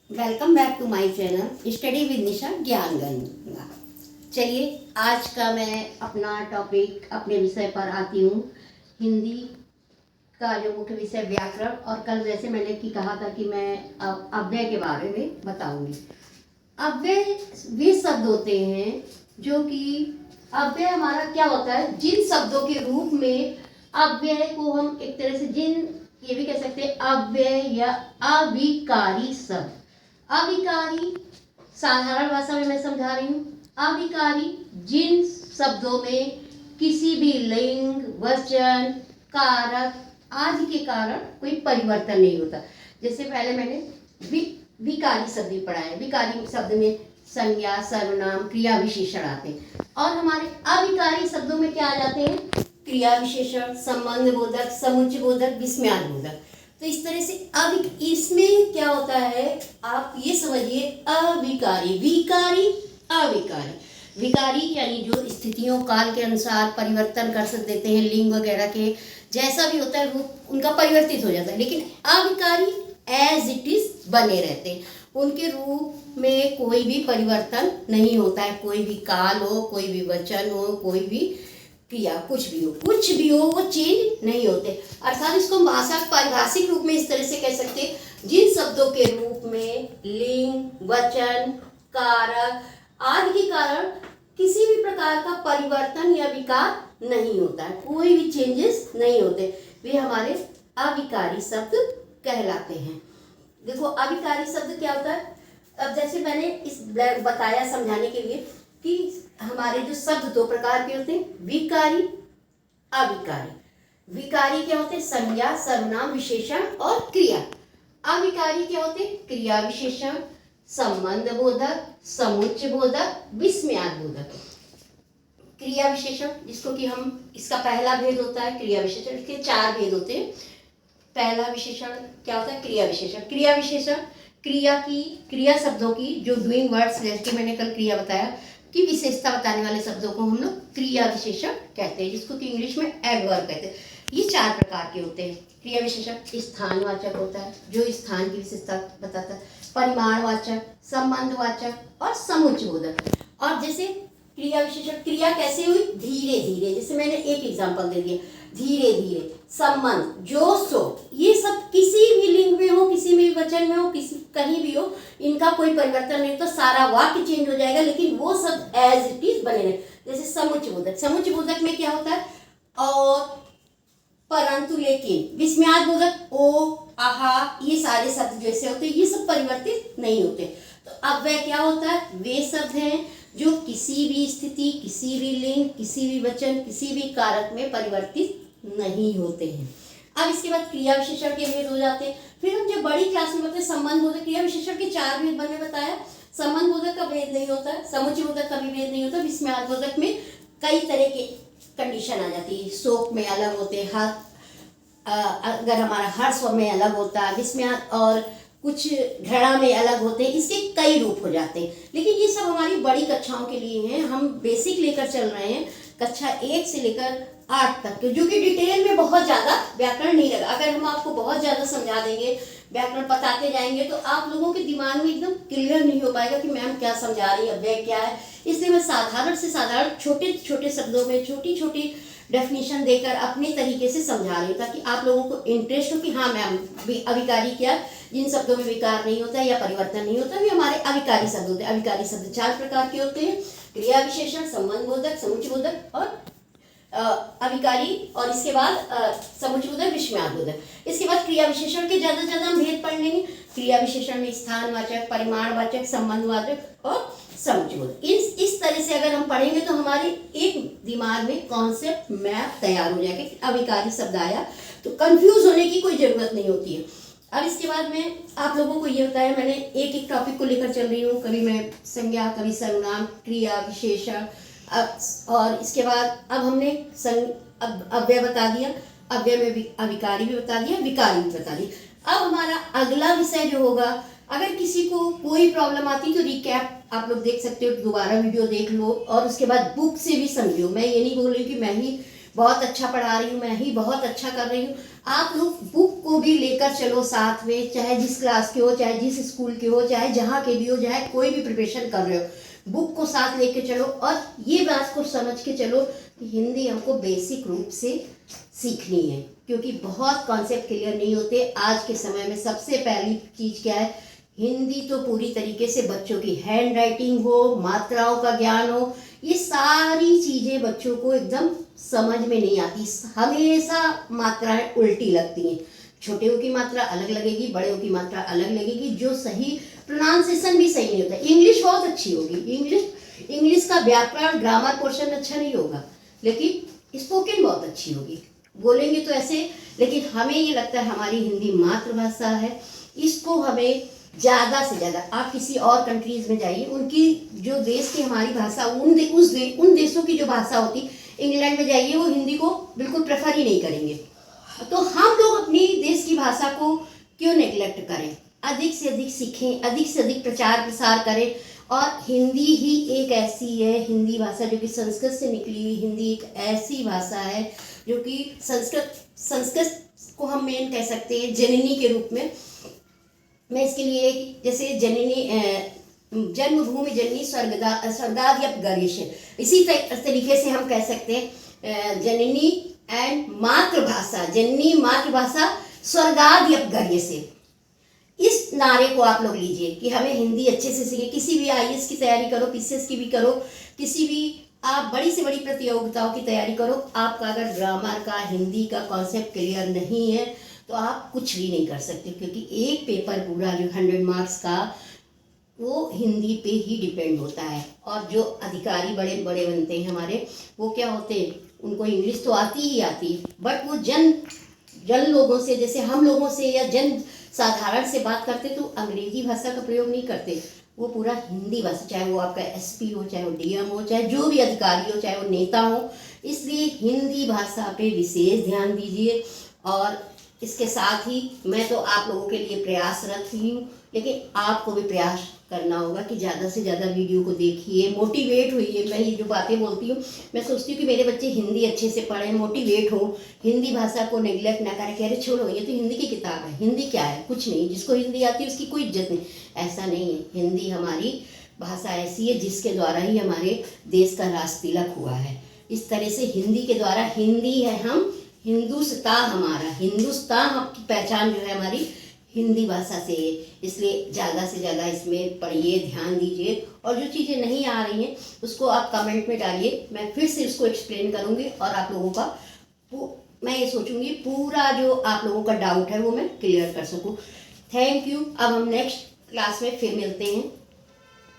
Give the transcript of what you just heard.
Welcome back to my channel study with Nisha Gyan Ganga. चलिए आज का मैं अपना टॉपिक अपने विषय पर आती हूँ। हिंदी का जो मुख्य विषय व्याकरण, और कल जैसे मैंने कहा था कि मैं अव्यय के बारे में बताऊंगी। अव्यय वे शब्द होते हैं जो कि अव्यय हमारा क्या होता है, जिन शब्दों के रूप में अव्यय को हम एक तरह से ये भी कह सकते हैं अव्यय या अविकारी शब्द। अविकारी साधारण भाषा में मैं समझा रही हूँ। अविकारी जिन शब्दों में किसी भी लिंग, वचन, कारक आदि के कारण कोई परिवर्तन नहीं होता। जैसे पहले मैंने विकारी शब्द भी पढ़ा है। विकारी शब्द में संज्ञा, सर्वनाम, क्रिया विशेषण आते हैं, और हमारे अविकारी शब्दों में क्या आ जाते हैं? क्रिया विशेषण, संबंध बोधक, समुच्चय बोधक, विस्मयार्थ बोधक। तो इस तरह से अब इसमें क्या होता है, आप ये समझिए अविकारी, विकारी, अविकारी। विकारी यानी जो स्थितियों काल के अनुसार परिवर्तन कर सकते देते हैं, लिंग वगैरह के जैसा भी होता है रूप उनका परिवर्तित हो जाता है, लेकिन अविकारी एज इट इज बने रहते हैं। उनके रूप में कोई भी परिवर्तन नहीं होता है। कोई भी काल हो, कोई भी वचन हो, कोई भी क्रिया, कुछ भी हो वो चेंज नहीं होते। अर्थात इसको भाषा पारिभाषिक रूप में इस तरह से कह सकते हैं, जिन शब्दों के रूप में लिंग, वचन, कारक आदि के कारण किसी भी प्रकार का परिवर्तन या विकार नहीं होता है, कोई भी चेंजेस नहीं होते, वे हमारे अविकारी शब्द कहलाते हैं। देखो अविकारी शब्द क्या होता है। अब जैसे मैंने इस बताया समझाने के लिए कि हमारे जो शब्द दो प्रकार के होते हैं, विकारी, अविकारी। विकारी क्या होते हैं? संज्ञा, सर्वनाम, विशेषण और क्रिया। अविकारी क्या होते हैं? क्रिया विशेषण, संबंध बोधक, समुच्चय बोधक, विस्मयार्थ बोधक। क्रिया विशेषण जिसको कि हम, इसका पहला भेद होता है क्रिया विशेषण, इसके 4 भेद होते हैं। पहला विशेषण क्या होता है? क्रिया विशेषण। क्रिया विशेषण क्रिया शब्दों की जो डूइंग वर्ड्स, जैसे मैंने कल क्रिया बताया की विशेषता बताने वाले शब्दों को हम लोग क्रिया विशेषण कहते हैं, जिसको कि इंग्लिश में एडवर्ब कहते हैं। ये 4 प्रकार के होते हैं। क्रिया विशेषण स्थानवाचक होता है, जो स्थान की विशेषता बताता है, परिमाणवाचक, संबंधवाचक और समुच्चय बोधक। और जैसे क्रिया विशेषण, क्रिया कैसे हुई? धीरे धीरे, जैसे मैंने एक एग्जांपल दे दिया, धीरे धीरे। संबंध, जो सो, ये सब किसी भी लिंग में हो, किसी भी वचन में हो, कहीं भी हो, इनका कोई परिवर्तन नहीं, तो सारा वाक्य चेंज हो जाएगा, लेकिन वो सब एज इट इज बने रहे। जैसे समुच्चय बोधक, समुच्चय बोधक में क्या होता है? और, परंतु, लेकिन। विस्मयार्थ बोधक ओ, आहा, ये सारे शब्द जैसे होते हैं, ये सब परिवर्तित नहीं होते। तो अब वह क्या होता है? वे शब्द हैं जो किसी भी स्थिति, किसी भी लिंग, किसी भी वचन, किसी भी कारक में परिवर्तित नहीं होते हैं। अब इसके बाद क्रिया विशेषण के भेद हो जाते हैं। फिर हम जब बड़ी क्लास में बताते हैं संबंध बोधक, क्रिया विशेषण के 4 भेद मैंने बताया। संबंध बोधक का भेद नहीं होता है, समुच्चय बोधक का भी भेद नहीं होता। विस्मयार्थ बोधक में कई तरह के कंडीशन आ जाती है। शोक में अलग होते हैं, अगर हमारा हर्ष में अलग होता है, विस्मयार्थ और कुछ घृणा में अलग होते हैं, इसके कई रूप हो जाते हैं। लेकिन ये सब हमारी बड़ी कक्षाओं के लिए हैं। हम बेसिक लेकर चल रहे हैं, कक्षा 1 से लेकर 8 तक, जो कि डिटेल में बहुत ज़्यादा व्याकरण नहीं लगा। अगर हम आपको बहुत ज़्यादा समझा देंगे, व्याकरण बताते जाएंगे, तो आप लोगों के दिमाग में एकदम क्लियर नहीं हो पाएगा कि मैम क्या समझा रही है, अव्यय क्या है। इसलिए मैं साधारण से साधारण छोटे छोटे शब्दों में छोटी छोटी डेफिनेशन देकर अपने तरीके से समझा रही हूँ, ताकि आप लोगों को इंटरेस्ट हो कि हाँ मैम अविकारी क्या, जिन शब्दों में विकार नहीं होता या परिवर्तन नहीं होता, वे हमारे अविकारी शब्द होते हैं। अविकारी शब्द 4 प्रकार के होते हैं, क्रिया विशेषण, संबंध बोधक, समुच्चय बोधक और अविकारी, और इसके बाद समुच्चय बोधक, विस्मयार्थ बोधक। इसके बाद क्रिया विशेषण के ज़्यादा हम भेद पढ़ लेंगे। क्रिया विशेषण में स्थानवाचक, परिमाणवाचक, संबंधवाचक और समुच्चय बोधक। इस तरह से अगर हम पढ़ेंगे तो हमारे एक दिमाग में कॉन्सेप्ट मैप तैयार हो जाएगा कि अविकारी शब्द आया तो कंफ्यूज होने की कोई ज़रूरत नहीं होती है। अब इसके बाद में आप लोगों को ये बताया, मैंने एक एक टॉपिक को लेकर चल रही हूँ। कभी मैं संज्ञा, कभी सर्वनाम, क्रिया विशेषण, और इसके बाद अब हमने अव्यय बता दिया, अव्यय में अविकारी भी बता दिया, विकारी भी बता दिया। अब हमारा अगला विषय जो होगा, अगर किसी को कोई प्रॉब्लम आती है तो रिकैप आप लोग देख सकते हो, दोबारा वीडियो देख लो और उसके बाद बुक से भी समझो। मैं ये नहीं बोल रही कि मैं ही बहुत अच्छा पढ़ा रही हूँ, मैं ही बहुत अच्छा कर रही हूँ। आप लोग बुक को भी लेकर चलो साथ में, चाहे जिस क्लास के हो, चाहे जिस स्कूल के हो, चाहे जहाँ के भी हो, चाहे कोई भी प्रिपरेशन कर रहे हो, बुक को साथ लेके चलो और ये बात को समझ के चलो कि हिंदी हमको बेसिक रूप से सीखनी है, क्योंकि बहुत कॉन्सेप्ट क्लियर नहीं होते आज के समय में। सबसे पहली चीज़ क्या है, हिंदी तो पूरी तरीके से बच्चों की हैंड राइटिंग हो, मात्राओं का ज्ञान हो, ये सारी चीज़ें बच्चों को एकदम समझ में नहीं आती। हमेशा मात्राएं उल्टी लगती हैं, छोटे की मात्रा अलग लगेगी, बड़े की मात्रा अलग लगेगी, जो सही प्रोनाउंसिएशन भी सही नहीं होता। इंग्लिश बहुत अच्छी होगी, इंग्लिश का व्याकरण ग्रामर पोर्शन अच्छा नहीं होगा, लेकिन स्पोकन बहुत अच्छी होगी, बोलेंगे तो ऐसे। लेकिन हमें ये लगता है हमारी हिंदी मातृभाषा है, इसको हमें ज़्यादा से ज़्यादा, आप किसी और कंट्रीज़ में जाइए, उनकी जो देश की हमारी भाषा, उन देशों की जो भाषा होती, इंग्लैंड में जाइए वो हिंदी को बिल्कुल प्रेफर ही नहीं करेंगे। तो हम लोग अपनी देश की भाषा को क्यों नेग्लेक्ट करें? अधिक से अधिक सीखें, अधिक से अधिक प्रचार प्रसार करें। और हिंदी ही एक ऐसी है, हिंदी भाषा जो कि संस्कृत से निकली हुई, हिंदी एक ऐसी भाषा है जो कि संस्कृत को हम मेन कह सकते हैं जननी के रूप में। मैं इसके लिए जैसे जननी, जन्मभूमि जननी स्वर्गाद्यपगर्यश्य, इसी तरीके से हम कह सकते हैं जननी एंड मातृभाषा, जननी मातृभाषा स्वर्गाद्यपगर्यश्य। इस नारे को आप लोग लीजिए कि हमें हिंदी अच्छे से सीखें। किसी भी IAS की तैयारी करो, PCS की भी करो, किसी भी आप बड़ी से बड़ी प्रतियोगिताओं की तैयारी करो, आपका अगर ग्रामर का, हिंदी का कॉन्सेप्ट क्लियर नहीं है तो आप कुछ भी नहीं कर सकते, क्योंकि एक पेपर पूरा जो 100 मार्क्स का वो हिंदी पे ही डिपेंड होता है। और जो अधिकारी बड़े बड़े बनते हैं हमारे, वो क्या होते हैं, उनको इंग्लिश तो आती ही आती है, बट वो जन लोगों से, जैसे हम लोगों से या जन साधारण से बात करते तो अंग्रेजी भाषा का प्रयोग नहीं करते, वो पूरा हिंदी भाषा, चाहे वो आपका SP हो, चाहे वो DM हो, चाहे जो भी अधिकारी हो, चाहे वो नेता हो। इसलिए हिंदी भाषा पे विशेष ध्यान दीजिए। और इसके साथ ही मैं तो आप लोगों के लिए प्रयासरत ही हूँ, लेकिन आपको भी प्रयास करना होगा कि ज़्यादा से ज़्यादा वीडियो को देखिए, मोटिवेट होइए। मैं ये जो बातें बोलती हूँ, मैं सोचती हूँ कि मेरे बच्चे हिंदी अच्छे से पढ़ें, मोटिवेट हो, हिंदी भाषा को नेग्लेक्ट ना करें कि अरे छोड़ो ये तो हिंदी की किताब है, हिंदी क्या है, कुछ नहीं, जिसको हिंदी आती है उसकी कोई इज्जत नहीं। ऐसा नहीं है, हिंदी हमारी भाषा ऐसी है जिसके द्वारा ही हमारे देश का राष्ट्र तिलक हुआ है। इस तरह से हिंदी के द्वारा, हिंदी है हम, हिंदुस्तान हमारा, हिंदुस्तान की पहचान जो है हमारी हिंदी भाषा से है। इसलिए ज़्यादा से ज़्यादा इसमें पढ़िए, ध्यान दीजिए, और जो चीज़ें नहीं आ रही हैं उसको आप कमेंट में डालिए, मैं फिर से उसको एक्सप्लेन करूँगी और आप लोगों का मैं ये सोचूंगी पूरा जो आप लोगों का डाउट है वो मैं क्लियर कर सकूँ। Thank you. अब हम नेक्स्ट क्लास में फिर मिलते हैं।